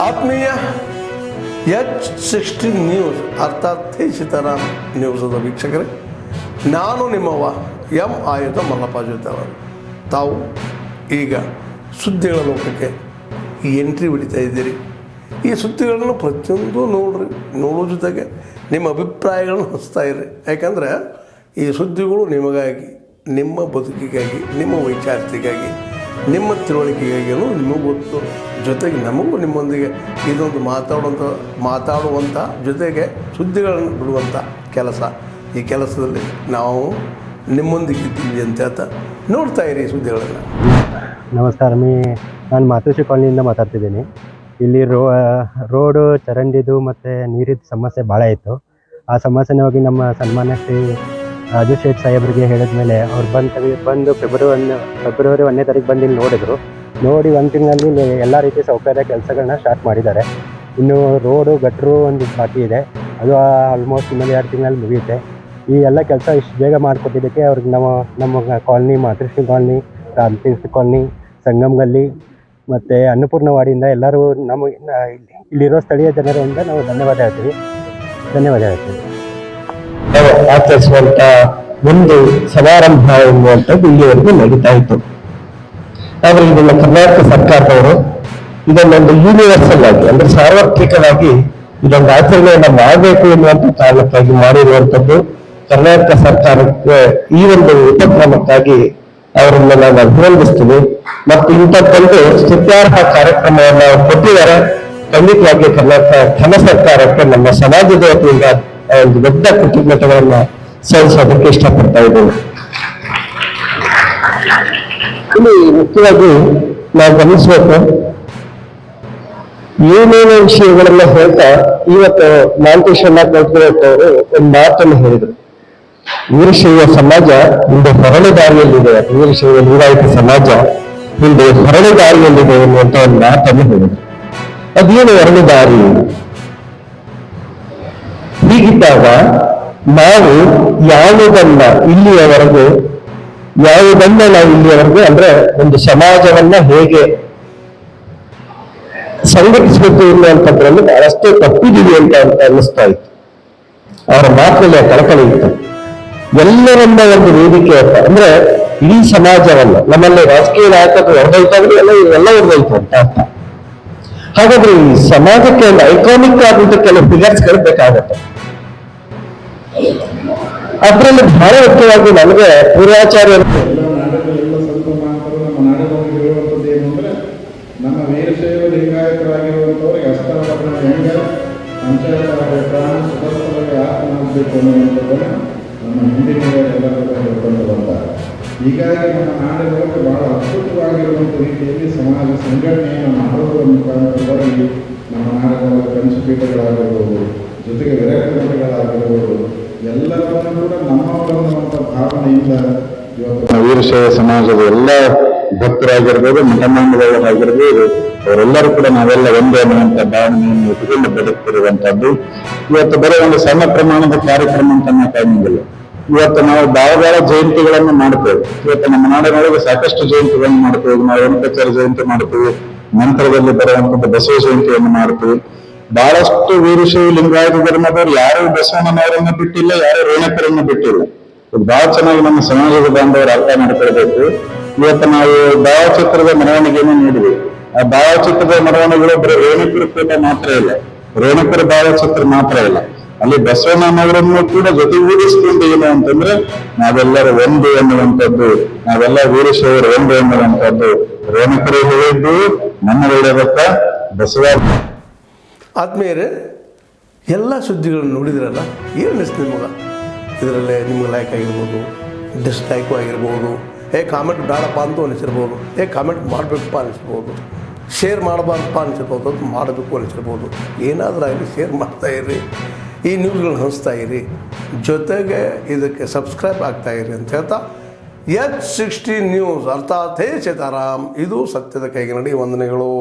ಆತ್ಮೀಯ H16 news ಅರ್ಥಾತ್ ಸೀತಾರಾಮ್ ನ್ಯೂಸದ ವೀಕ್ಷಕರೇ, ನಾನು ನಿಮ್ಮವ ಎಂ ಆಯುಧ ಮಲ್ಲಪ್ಪ ಜೊತೆವರು. ತಾವು ಈಗ ಸುದ್ದಿಗಳ ಲೋಕಕ್ಕೆ ಎಂಟ್ರಿ ಹೊಡಿತಾ ಇದ್ದೀರಿ. ಈ ಸುದ್ದಿಗಳನ್ನು ಪ್ರತಿಯೊಂದು ನೋಡೋ ಜೊತೆಗೆ ನಿಮ್ಮ ಅಭಿಪ್ರಾಯಗಳನ್ನು ಹಂಚ್ತಾ ಇರಿ. ಯಾಕಂದರೆ ಈ ಸುದ್ದಿಗಳು ನಿಮಗಾಗಿ, ನಿಮ್ಮ ಬದುಕಿಗಾಗಿ, ನಿಮ್ಮ ವೈಚಾರಿಕೆಗಾಗಿ, ನಿಮ್ಮ ತಿಳುವಳಿಕೆಗಾಗಿಯೂ ನಿಮಗೂ ಗೊತ್ತು. ಜೊತೆಗೆ ನಮಗೂ ನಿಮ್ಮೊಂದಿಗೆ ಇದೊಂದು ಮಾತಾಡುವಂಥ ಜೊತೆಗೆ ಸುದ್ದಿಗಳನ್ನು ಬಿಡುವಂಥ ಕೆಲಸ. ಈ ಕೆಲಸದಲ್ಲಿ ನಾವು ನಿಮ್ಮೊಂದಿಗೆ ಇದ್ದೀವಿ ಅಂತ ಹೇಳ್ತಾ ನೋಡ್ತಾ ಇರಿ ಸುದ್ದಿಗಳನ್ನು. ನಮಸ್ಕಾರ, ನಾನು ಮಾತೋಶ್ರೀ ಕಾಲನಿಯಿಂದ ಮಾತಾಡ್ತಿದ್ದೀನಿ. ಇಲ್ಲಿ ರೋಡು ಚರಂಡಿದು ಮತ್ತು ನೀರಿದ್ದು ಸಮಸ್ಯೆ ಭಾಳ ಇತ್ತು. ಆ ಸಮಸ್ಯೆನ ಹೋಗಿ ನಮ್ಮ ಸನ್ಮಾನ್ಯ ಶ್ರೀ ರಾಜು ಶೇಖ್ ಸಾಹೇಬ್ರಿಗೆ ಹೇಳಿದ್ಮೇಲೆ ಅವ್ರು ಬಂದು ಫೆಬ್ರವರಿ 1ನೇ ತಾರೀಕು ಬಂದು ಇಲ್ಲಿ ನೋಡಿ 1 ತಿಂಗಳಲ್ಲಿ ಎಲ್ಲ ರೀತಿಯ ಸೌಕರ್ಯ ಕೆಲಸಗಳನ್ನ ಸ್ಟಾರ್ಟ್ ಮಾಡಿದ್ದಾರೆ. ಇನ್ನು ರೋಡು ಗಟ್ರು ಒಂದು ಬಾಕಿ ಇದೆ, ಅದು ಆಲ್ಮೋಸ್ಟ್ ಇನ್ನೊಂದು 2 ತಿಂಗಳಲ್ಲಿ ಮುಗಿಯುತ್ತೆ. ಈ ಎಲ್ಲ ಕೆಲಸ ಇಷ್ಟು ಬೇಗ ಮಾಡಿಕೊಟ್ಟಿದ್ದಕ್ಕೆ ಅವ್ರಿಗೆ ನಮ್ಮ ಕಾಲನಿ, ಮಾತೃಶ್ರೀ ಕಾಲನಿ, ರಾಮತೀರ್ಥ ಕಾಲನಿ, ಸಂಗಮ್ ಗಲ್ಲಿ ಮತ್ತು ಅನ್ನಪೂರ್ಣವಾಡಿಯಿಂದ ಎಲ್ಲರೂ ಇಲ್ಲಿರೋ ಸ್ಥಳೀಯ ಜನರಿಂದ ನಾವು ಧನ್ಯವಾದ ಹೇಳ್ತೀವಿ. ಆಚರಿಸುವಂತ ಒಂದು ಸಮಾರಂಭ ಎನ್ನುವಂಥದ್ದು ಇಲ್ಲಿವರೆಗೂ ನಡೀತಾ ಇತ್ತು. ಆದರೆ ಇದನ್ನ ಕರ್ನಾಟಕ ಸರ್ಕಾರದವರು ಇದನ್ನೊಂದು ಯೂನಿವರ್ಸಲ್ ಆಗಿ, ಅಂದ್ರೆ ಸಾರ್ವತ್ರಿಕವಾಗಿ ಇದೊಂದು ಆಚರಣೆಯನ್ನ ಮಾಡಬೇಕು ಎನ್ನುವಂಥ ಕಾರಣಕ್ಕಾಗಿ ಮಾಡಿರುವಂಥದ್ದು. ಕರ್ನಾಟಕ ಸರ್ಕಾರಕ್ಕೆ ಈ ಒಂದು ಉಪಕ್ರಮಕ್ಕಾಗಿ ಅವರನ್ನ ನಾನು ಅಭಿನಂದಿಸ್ತೀನಿ. ಮತ್ತು ಇಂಥದ್ದೊಂದು ಸ್ತುತ್ಯಾರ್ಹ ಕಾರ್ಯಕ್ರಮವನ್ನು ಕೊಟ್ಟಿದ್ದಾರೆ. ಖಂಡಿತವಾಗಿ ಕರ್ನಾಟಕ ಘನ ಸರ್ಕಾರಕ್ಕೆ ನಮ್ಮ ಸಮಾಜದ ವತಿಯಿಂದ ಒಂದು ದೊಡ್ಡ ಕೃತಜ್ಞತೆಗಳನ್ನ ಸಲ್ಲಿಸೋದಕ್ಕೆ ಇಷ್ಟಪಡ್ತಾ ಇದ್ದೇನೆ. ಇಲ್ಲಿ ಮುಖ್ಯವಾಗಿ ನಾವು ಗಮನಿಸಬೇಕು, ಏನೇನೋ ವಿಷಯಗಳನ್ನ ಹೇಳ್ತಾ ಇವತ್ತು ಮಾಂತೇಶಣ್ಣ ಕಲ್ತ್ಕೊಳ್ತವರು ಒಂದು ಮಾತನ್ನು ಹೇಳಿದರು. ವೀರಶೈವ ಸಮಾಜ ಹಿಂದೆ ಹೊರಳಿ ದಾರಿಯಲ್ಲಿದೆ, ವೀರಶೈವ ಲಿಂಗಾಯತ ಸಮಾಜ ಹಿಂದೆ ಹೊರಳಿ ದಾರಿಯಲ್ಲಿದೆ ಎನ್ನುವಂತ ಒಂದು ಮಾತನ್ನು ಹೇಳಿದರು. ಅದೇನು ಹೊರಳಿ ದಾರಿ? ಹೀಗಿದ್ದಾಗ ನಾವು ಯಾವುದನ್ನ ಇಲ್ಲಿಯವರೆಗೂ ಅಂದ್ರೆ ಒಂದು ಸಮಾಜವನ್ನ ಹೇಗೆ ಸಂಘಟಿಸಬೇಕು ಎನ್ನುವಂಥದ್ರಲ್ಲಿ ಬಹಳಷ್ಟು ತಪ್ಪಿದೀವಿ ಅಂತ ಅನ್ನಿಸ್ತಾ ಇತ್ತು. ಅವರ ಮಾತಿನಲ್ಲಿ ಕಳಕಳಿ ಇತ್ತು. ಎಲ್ಲರನ್ನ ಒಂದು ವೇದಿಕೆ ಅಂದ್ರೆ ಇಡೀ ಸಮಾಜವನ್ನ, ನಮ್ಮಲ್ಲಿ ರಾಜಕೀಯ ನಾಯಕರು ಹೊರದೈತಾದ್ರೆ ಎಲ್ಲ ಹೊರದೈತು ಅಂತ ಅರ್ಥ. ಹಾಗಾದ್ರೆ ಈ ಸಮಾಜಕ್ಕೆ ಒಂದು ಐಕಾನಿಕ್ ಆದಂತ ಕೆಲವು ಫಿಗರ್ಸ್ಗಳು ಬೇಕಾಗತ್ತೆ. ಅದರಲ್ಲಿ ಬಹಳ ಮುಖ್ಯವಾಗಿ ನನಗೆ ಪೂರ್ವಾಚಾರ್ಯರು ನಮ್ಮ ವೀರಶೈವ ಲಿಂಗಾಯತರಾಗಿರುವಂಥವ್ರಿಗೆ ಹಸ್ತವರ್ಣ ಹೆಂಗೆ ಪಂಚಾಯತ್ ಸುಭದ್ರವಾಗಿ ಆತ್ಮಬೇಕು ಅನ್ನುವಂಥದ್ದನ್ನು ನಮ್ಮ ಹಿಂದಿನವರೆಲ್ಲರೂ ಹೇಳ್ಕೊಂಡು ಬರ್ತಾರೆ. ಹೀಗಾಗಿ ನಮ್ಮ ನಾಡಿನೊಳಗೆ ಬಹಳ ಅದ್ಭುತವಾಗಿರುವಂಥ ರೀತಿಯಲ್ಲಿ ಸಮಾಜ ಸಂಘಟನೆಯನ್ನು ಮಾಡುವುದರ ಮುಖಾಂತರವಾಗಿ ನಮ್ಮ ನಾಡಿನೊಳಗೆ ಪಂಚಪೀಠಗಳಾಗಿರ್ಬೋದು, ಜೊತೆಗೆ ವಿರಕ್ತ ಮಠಗಳಾಗಿರ್ಬೋದು, ಎಲ್ಲರನ್ನೂ ಕೂಡ ನಮ್ಮವರನ್ನುವಂಥ ಭಾವನೆಯಿಂದ ಇವತ್ತು ವೀರಶೈವ ಸಮಾಜದ ಎಲ್ಲ ಭಕ್ತರಾಗಿರ್ಬೋದು, ಮಠಮಾಂಡಗಳಾಗಿರ್ಬೋದು, ಅವರೆಲ್ಲರೂ ಕೂಡ ನಾವೆಲ್ಲ ಒಂದೇ ಅನ್ನುವಂಥ ಭಾವನೆಯನ್ನು ಇಟ್ಟುಕೊಂಡು ಬದುಕ್ತಿರುವಂತಹದ್ದು. ಇವತ್ತು ಬರೋ ಒಂದು ಸಣ್ಣ ಪ್ರಮಾಣದ ಕಾರ್ಯಕ್ರಮ ಅಂತ ಟೈಮಿಂಗಿಲ್ಲ. ಇವತ್ತು ನಾವು ಬಹಳ ಜಯಂತಿಗಳನ್ನು ಮಾಡ್ತೇವೆ. ಇವತ್ತು ನಮ್ಮ ನಾಡಿನೊಳಗೆ ಸಾಕಷ್ಟು ಜಯಂತಿಗಳನ್ನು ಮಾಡ್ತೇವೆ. ನಾವು ವೆಂಕಟೇಶ್ವರ ಜಯಂತಿ ಮಾಡ್ತೀವಿ, ನಂತರದಲ್ಲಿ ಬರುವಂತಹ ಬಸವ ಜಯಂತಿಯನ್ನು ಮಾಡ್ತೀವಿ. ಬಹಳಷ್ಟು ವೀರಶೈವ ಲಿಂಗಾಯತ ಧರ್ಮದವರು ಯಾರು ಬಸವಣ್ಣನವರನ್ನ ಬಿಟ್ಟಿಲ್ಲ, ಯಾರು ರೇಣಕರನ್ನ ಬಿಟ್ಟಿಲ್ಲ. ಇದು ಬಹಳ ಚೆನ್ನಾಗಿ ನಮ್ಮ ಸಮಾಜದ ಬಾಂಧವರು ಅರ್ಥ ಮಾಡ್ಕೊಳ್ಬೇಕು. ಇವತ್ತು ನಾವು ಭಾವಚಿತ್ರದ ಮೆರವಣಿಗೆಯನ್ನು ನೀಡಿದ್ವಿ. ಆ ಭಾವಚಿತ್ರದ ಮೆರವಣಿಗೆಗಳು ಬರೀ ರೇಣುಕರ ಕೂಟ ಮಾತ್ರ ಇಲ್ಲ, ರೇಣುಕರ ಭಾವಚಿತ್ರ ಮಾತ್ರ ಇಲ್ಲ, ಅಲ್ಲಿ ಬಸವಣ್ಣನವರನ್ನು ಕೂಡ ಜೊತೆಗೂಡಿಸಿಕೊಂಡು ಏನು ಅಂತಂದ್ರೆ ನಾವೆಲ್ಲರೂ ಒಂದು ಎನ್ನುವಂಥದ್ದು, ನಾವೆಲ್ಲ ವೀರಶೈವರು ಒಂದು ಎನ್ನುವಂಥದ್ದು ರೇಣುಕರು ಹೇಳಿದ್ದು ನಮ್ಮ ಒಳ್ಳೆಯದಕ್ಕ ಬಸವ. ಆತ್ಮೀಯರೇ, ಎಲ್ಲ ಸುದ್ದಿಗಳನ್ನು ನೋಡಿದ್ರಲ್ಲ, ಏನು ಅನಿಸ್ತು ನಿಮಗೆ? ಇದರಲ್ಲೇ ನಿಮ್ಗೆ ಲೈಕ್ ಆಗಿರ್ಬೋದು, ಡಿಸ್ಲೈಕು ಆಗಿರ್ಬೋದು, ಕಾಮೆಂಟ್ ಬೇಡಪ್ಪ ಅಂತೂ ಅನಿಸಿರ್ಬೋದು, ಕಾಮೆಂಟ್ ಮಾಡಬೇಕಪ್ಪ ಅನಿಸ್ಬೋದು, ಶೇರ್ ಮಾಡಬಾರ್ದಪ್ಪ ಅನಿಸಿರ್ಬೋದು, ಅದು ಮಾಡಬೇಕು ಅನಿಸಿರ್ಬೋದು. ಏನಾದರೂ ಆಗಲಿ ಶೇರ್ ಮಾಡ್ತಾಯಿರಿ, ಈ ನ್ಯೂಸ್ಗಳನ್ನ ಹಂಚ್ತಾ ಇರಿ, ಜೊತೆಗೆ ಇದಕ್ಕೆ ಸಬ್ಸ್ಕ್ರೈಬ್ ಆಗ್ತಾಯಿರಿ ಅಂತ ಹೇಳ್ತಾ H16 ನ್ಯೂಸ್ ಅರ್ಥಾತ್ ಸೀತಾರಾಮ್, ಇದು ಸತ್ಯದ ಕೈಗೆ ನಡಿ. ವಂದನೆಗಳು.